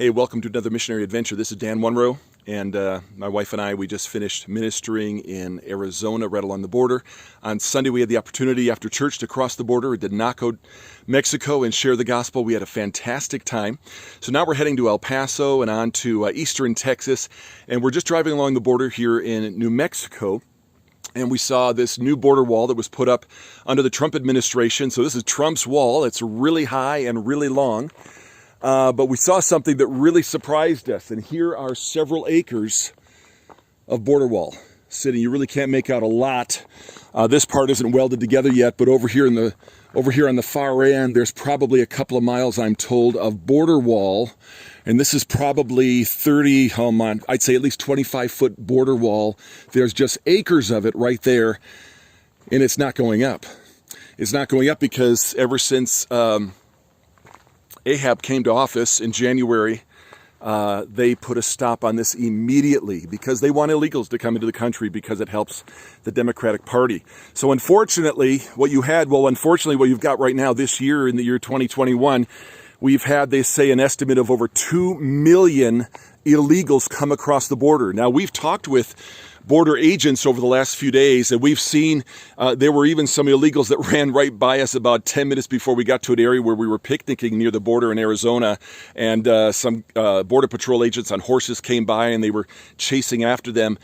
Hey, welcome to another missionary adventure. This is Dan Munro, and my wife and I, we just finished ministering in Arizona, right along the border. On Sunday, we had the opportunity after church to cross the border to Naco, Mexico, and share the gospel. We had a fantastic time. So now we're heading to El Paso and on to eastern Texas, and we're just driving along the border here in New Mexico. And we saw this new border wall that was put up under the Trump administration. So this is Trump's wall. It's really high and really long. But we saw something that really surprised us. And here are several acres of border wall sitting. You really can't make out a lot. This part isn't welded together yet, but over here on the far end, there's probably a couple of miles, I'm told, of border wall. And this is probably I'd say at least 25-foot border wall. There's just acres of it right there, and it's not going up. It's not going up because ever since Ahab came to office in January, they put a stop on this immediately because they want illegals to come into the country because it helps the Democratic Party. So unfortunately, what you've got right now this year, in the year 2021, we've had, they say, an estimate of over 2 million illegals come across the border. Now, we've talked with border agents over the last few days, and we've seen there were even some illegals that ran right by us about 10 minutes before we got to an area where we were picnicking near the border in Arizona, and some Border Patrol agents on horses came by, and they were chasing after them.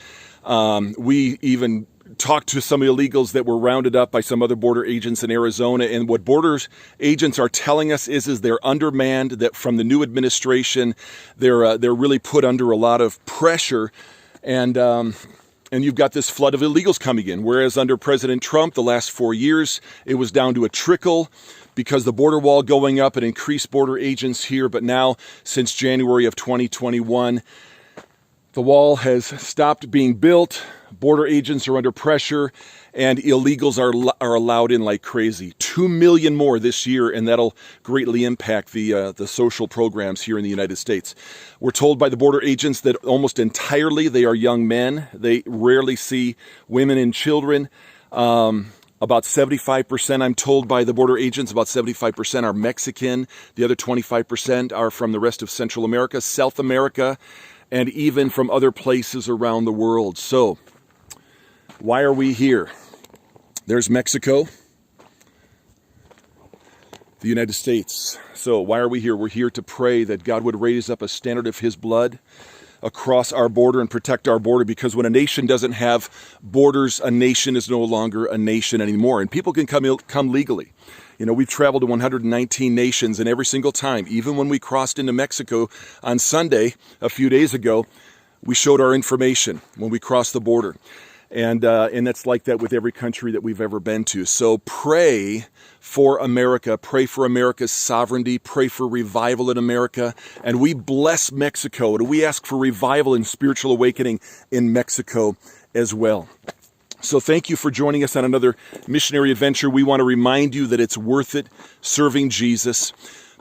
We even talked to some illegals that were rounded up by some other border agents in Arizona, and what border agents are telling us is they're undermanned, that from the new administration, they're really put under a lot of pressure, and you've got this flood of illegals coming in, whereas under President Trump, the last 4 years, it was down to a trickle because the border wall going up and increased border agents here, but now, since January of 2021, the wall has stopped being built, border agents are under pressure, and illegals are allowed in like crazy. 2 million more this year, and that'll greatly impact the social programs here in the United States. We're told by the border agents that almost entirely they are young men. They rarely see women and children. About 75%, I'm told by the border agents, about 75% are Mexican. The other 25% are from the rest of Central America, South America, and even from other places around the world. So, why are we here? There's Mexico, the United States. So why are we here? We're here to pray that God would raise up a standard of His blood across our border and protect our border, because when a nation doesn't have borders, a nation is no longer a nation anymore. And people can come legally. You know, we've traveled to 119 nations, and every single time, even when we crossed into Mexico on Sunday a few days ago, we showed our information when we crossed the border. And that's like that with every country that we've ever been to. So pray for America, pray for America's sovereignty, pray for revival in America. And we bless Mexico, and we ask for revival and spiritual awakening in Mexico as well. So thank you for joining us on another missionary adventure. We want to remind you that it's worth it serving Jesus.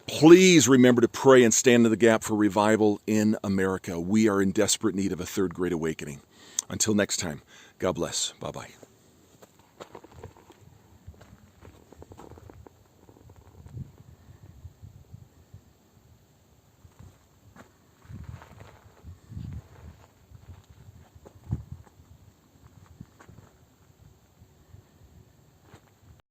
Please remember to pray and stand in the gap for revival in America. We are in desperate need of a third great awakening. Until next time, God bless. Bye-bye.